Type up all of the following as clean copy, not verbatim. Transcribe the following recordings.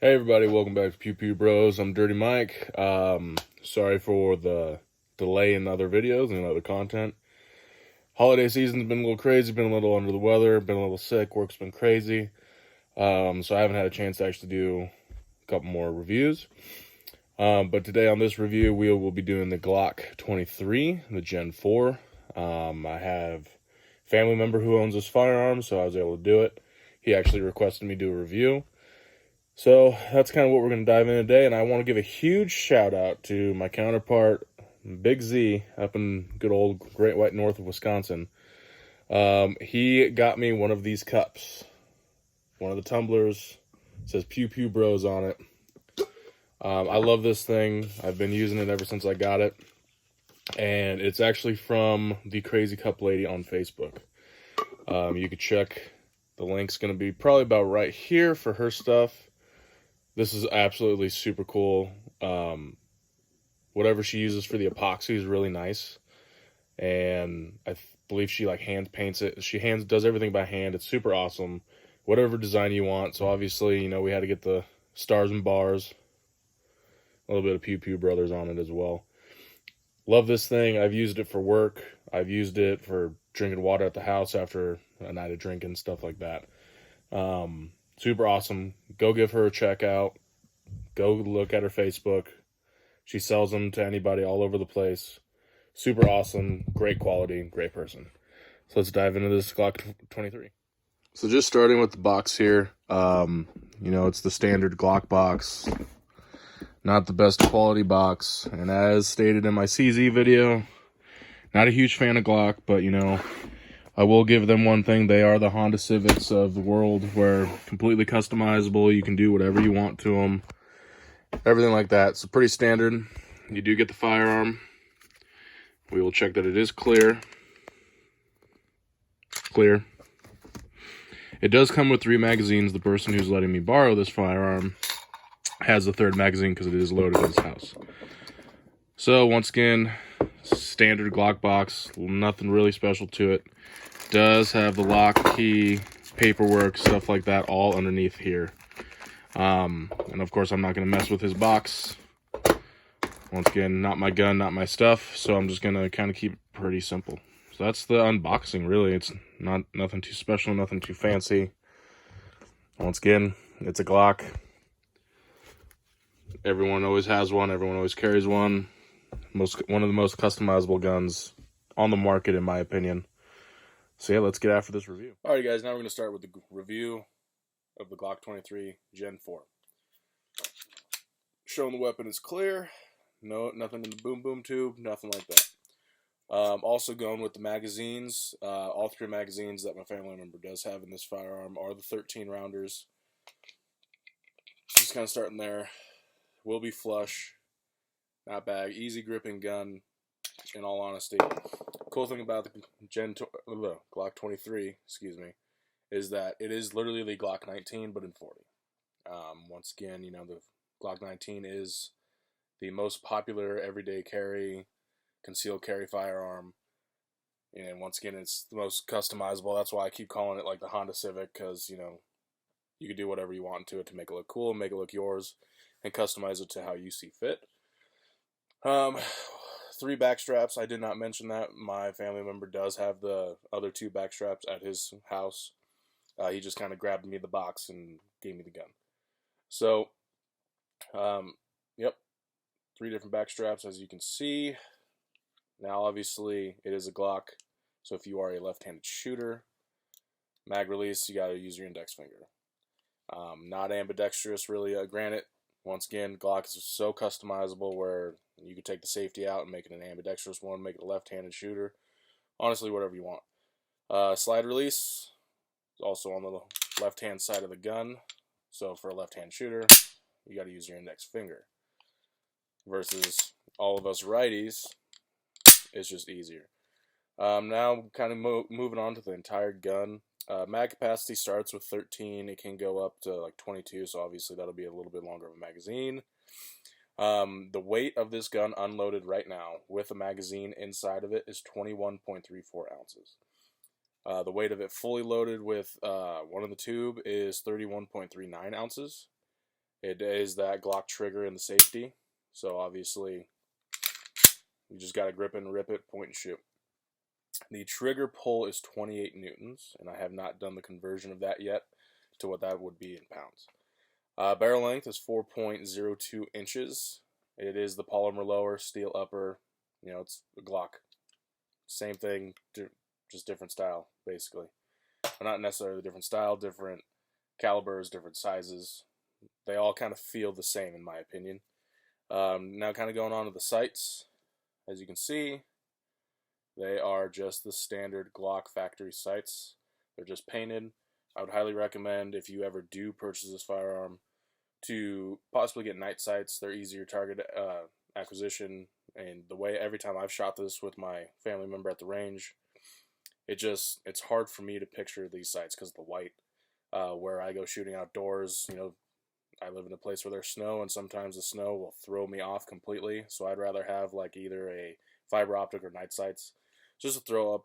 Hey everybody, welcome back to Pew Pew Bros. I'm Dirty Mike. Sorry for the delay in other videos and other content. Holiday season's been a little crazy, been a little under the weather, been a little sick, work's been crazy. So I haven't had a chance to actually do a couple more reviews. But today on this review, we will be doing the Glock 23, the Gen 4. I have a family member who owns this firearm, so I was able to do it. He actually requested me do a review. So that's kind of what we're going to dive in today, and I want to give a huge shout out to my counterpart, Big Z, up in good old Great White North of Wisconsin. He got me one of these cups, one of the tumblers. It says Pew Pew Bros on it. I love this thing. I've been using it ever since I got it, and it's actually from the Crazy Cup Lady on Facebook. You could check. The link's going to be probably about right here for her stuff. This is absolutely super cool. Whatever she uses for the epoxy is really nice. And I believe she hand paints it. She does everything by hand. It's super awesome. Whatever design you want. So obviously, we had to get the stars and bars. A little bit of Pew Pew Brothers on it as well. Love this thing. I've used it for work. I've used it for drinking water at the house after a night of drinking, stuff like that. Super awesome. Go give her a check out. Go look at her Facebook. She sells them to anybody all over the place. Super awesome. Great quality. Great person. So let's dive into this Glock 23. So just starting with the box here. It's the standard Glock box. Not the best quality box. And as stated in my CZ video, not a huge fan of Glock, but I will give them one thing. They are the Honda Civics of the world, where completely customizable. You can do whatever you want to them. Everything like that. So pretty standard. You do get the firearm. We will check that it is clear. Clear. It does come with 3 magazines. The person who's letting me borrow this firearm has the 3rd magazine because it is loaded in his house. So once again, standard Glock box. Nothing really special to it. Does have the lock, key, paperwork, stuff like that all underneath here. And of course I'm not going to mess with his box. Once again, not my gun, not my stuff, so I'm just going to kind of keep it pretty simple. So that's the unboxing, really. It's nothing too special, nothing too fancy. Once again, it's a Glock. Everyone always has one, everyone always carries one. One of the most customizable guns on the market, in my opinion. So yeah, let's get after this review. Alright guys, now we're going to start with the review of the Glock 23 Gen 4. Showing the weapon is clear. No, nothing in the boom boom tube, nothing like that. Also going with the magazines. All 3 magazines that my family member does have in this firearm are the 13 rounders. Just kind of starting there. Will be flush. Not bad. Easy gripping gun, in all honesty. Cool thing about the Glock 23, is that it is literally the Glock 19, but in 40. Once again, the Glock 19 is the most popular everyday carry, concealed carry firearm. And once again, it's the most customizable. That's why I keep calling it like the Honda Civic, because, you can do whatever you want to it to make it look cool, make it look yours, and customize it to how you see fit. 3 back straps. I did not mention that. My family member does have the other 2 back straps at his house. He just kind of grabbed me the box and gave me the gun. So, yep. 3 different back straps, as you can see. Now, obviously, it is a Glock. So if you are a left-handed shooter, mag release, you got to use your index finger. Not ambidextrous, really. Granted, once again, Glock is so customizable where you could take the safety out and make it an ambidextrous one, make it a left-handed shooter. Honestly, whatever you want. Slide release is also on the left-hand side of the gun. So for a left-hand shooter, you got to use your index finger. Versus all of us righties, it's just easier. Now, kind of moving on to the entire gun. Mag capacity starts with 13. It can go up to like 22, so obviously that'll be a little bit longer of a magazine. The weight of this gun unloaded right now with a magazine inside of it is 21.34 ounces. The weight of it fully loaded with one of the tube is 31.39 ounces. It is that Glock trigger in the safety. So obviously, you just got to grip it and rip it, point and shoot. The trigger pull is 28 newtons, and I have not done the conversion of that yet to what that would be in pounds. Barrel length is 4.02 inches. It is the polymer lower, steel upper. You know, it's a Glock. Same thing, just different style, basically. Well, not necessarily different style, different calibers, different sizes. They all kind of feel the same, in my opinion. Now, kind of going on to the sights. As you can see, they are just the standard Glock factory sights. They're just painted. I would highly recommend, if you ever do purchase this firearm, to possibly get night sights. They're easier target acquisition, and the way every time I've shot this with my family member at the range, it's hard for me to picture these sights because of the white. Where I go shooting outdoors, you know, I live in a place where there's snow, and sometimes the snow will throw me off completely. So I'd rather have like either a fiber optic or night sights, just to throw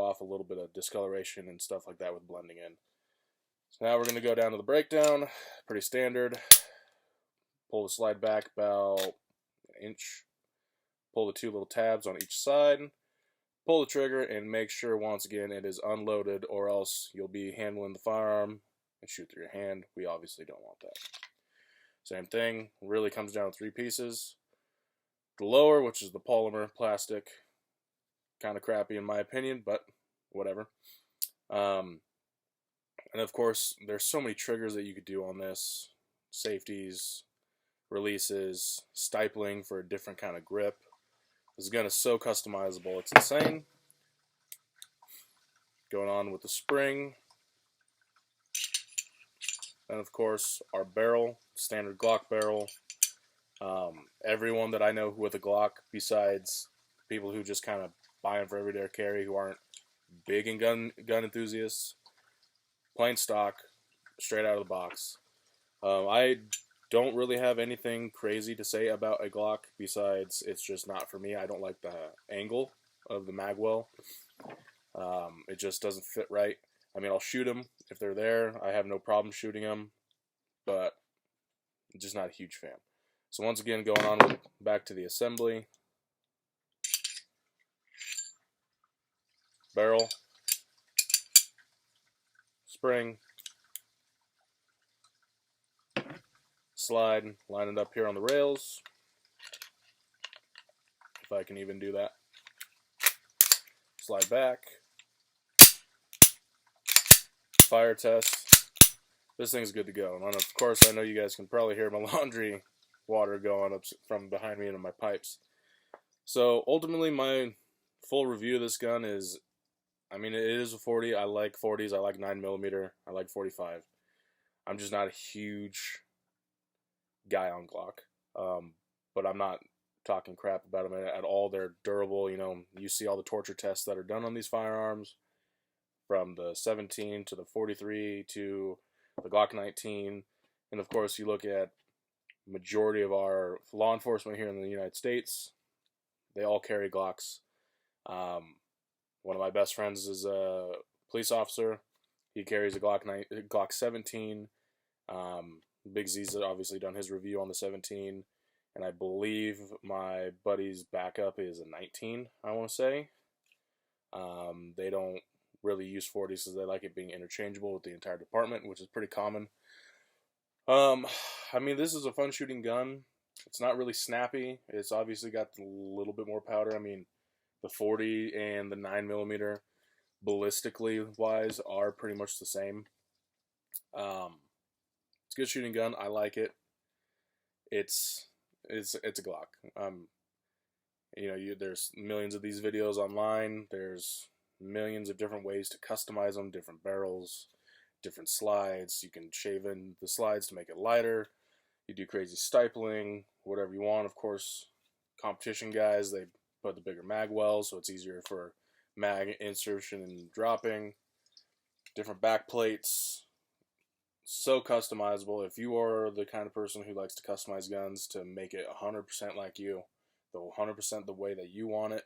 off a little bit of discoloration and stuff like that with blending in. So now we're going to go down to the breakdown. Pretty standard. Pull the slide back about an inch. Pull the two little tabs on each side. Pull the trigger and make sure, once again, it is unloaded, or else you'll be handling the firearm and shoot through your hand. We obviously don't want that. Same thing, really comes down to three pieces. The lower, which is the polymer plastic, kind of crappy in my opinion, but whatever. And of course, there's so many triggers that you could do on this. Safeties, releases, stipling for a different kind of grip. This gun is so customizable, it's insane. Going on with the spring. And of course, our barrel, standard Glock barrel. Everyone that I know with a Glock, besides people who just kind of buy them for everyday carry, who aren't big in gun enthusiasts, plain stock, straight out of the box. I don't really have anything crazy to say about a Glock, besides it's just not for me. I don't like the angle of the magwell. It just doesn't fit right. I mean, I'll shoot them if they're there. I have no problem shooting them, but I'm just not a huge fan. So once again, going on back to the assembly. Barrel, spring, slide, line it up here on the rails, if I can even do that. Slide back, fire test. This thing's good to go. And of course, I know you guys can probably hear my laundry water going up from behind me into my pipes. So ultimately, my full review of this gun is, I mean, it is a 40. I like 40s. I like 9mm. I like 45. I'm just not a huge guy on Glock. But I'm not talking crap about them at all. They're durable. You know, you see all the torture tests that are done on these firearms, from the 17 to the 43 to the Glock 19. And of course, you look at majority of our law enforcement here in the United States, they all carry Glocks. One of my best friends is a police officer. He carries a Glock 17. Big Z's obviously done his review on the 17. And I believe my buddy's backup is a 19, I want to say. They don't really use 40s because they like it being interchangeable with the entire department, which is pretty common. I mean, this is a fun shooting gun. It's not really snappy. It's obviously got a little bit more powder. I mean, the 40 and the 9mm, ballistically wise, are pretty much the same. It's a good shooting gun. I like it. It's a Glock. You know, there's millions of these videos online. There's millions of different ways to customize them, different barrels, different slides. You can shave in the slides to make it lighter. You do crazy stipling, whatever you want. Of course, competition guys, they put the bigger mag wells, so it's easier for mag insertion and dropping. Different back plates. So customizable. If you are the kind of person who likes to customize guns to make it 100% like you, the 100% the way that you want it,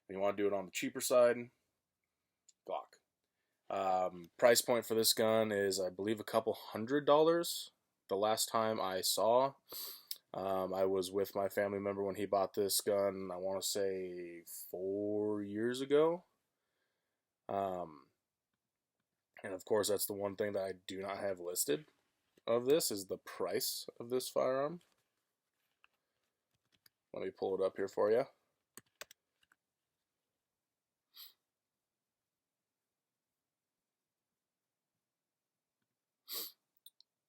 and you want to do it on the cheaper side, Glock. Price point for this gun is, I believe, a couple $100. the last time I saw, I was with my family member when he bought this gun, I want to say 4 years ago. And of course, that's the one thing that I do not have listed of this is the price of this firearm. Let me pull it up here for you.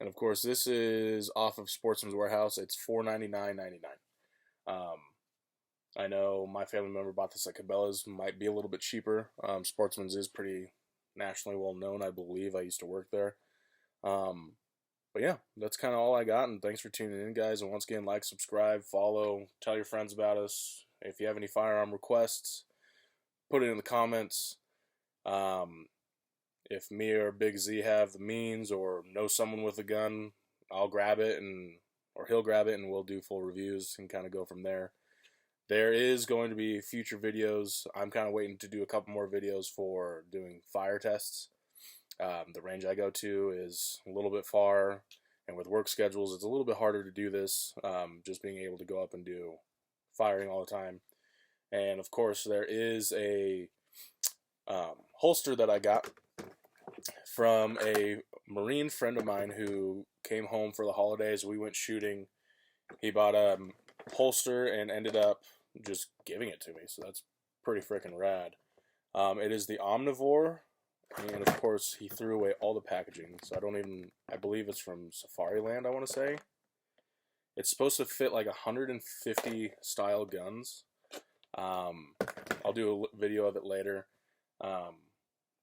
And of course, this is off of Sportsman's Warehouse. It's $499.99. I know my family member bought this at Cabela's. Might be a little bit cheaper. Sportsman's is pretty nationally well known, I believe. I used to work there. But yeah, that's kind of all I got. And thanks for tuning in, guys. And once again, like, subscribe, follow, tell your friends about us. If you have any firearm requests, put it in the comments. If me or Big Z have the means or know someone with a gun, I'll grab it or he'll grab it and we'll do full reviews and kind of go from there. There is going to be future videos. I'm kind of waiting to do a couple more videos for doing fire tests. The range I go to is a little bit far, and with work schedules, it's a little bit harder to do this, just being able to go up and do firing all the time. And of course, there is a holster that I got from a Marine friend of mine who came home for the holidays. We went shooting. He bought a holster and ended up just giving it to me, so that's pretty freaking rad. It is the Omnivore, and of course he threw away all the packaging, so I believe it's from Safariland, I want to say. It's supposed to fit like 150 style guns. I'll do a video of it later.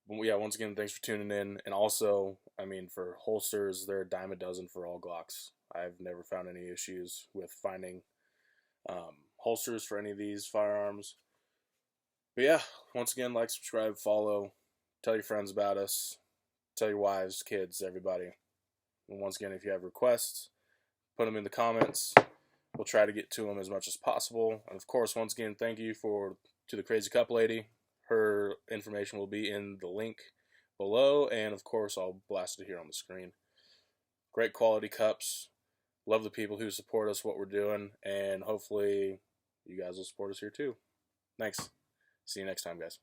But yeah, once again, thanks for tuning in. And also, I mean, for holsters, they're a dime a dozen for all Glocks. I've never found any issues with finding holsters for any of these firearms. But yeah, once again, like, subscribe, follow, tell your friends about us, tell your wives, kids, everybody. And once again, if you have requests, put them in the comments. We'll try to get to them as much as possible. And of course, once again, thank you to the Crazy Cup Lady. Her information will be in the link below, and of course I'll blast it here on the screen. Great quality cups. Love the people who support us, what we're doing, and hopefully you guys will support us here too. Thanks. See you next time, guys.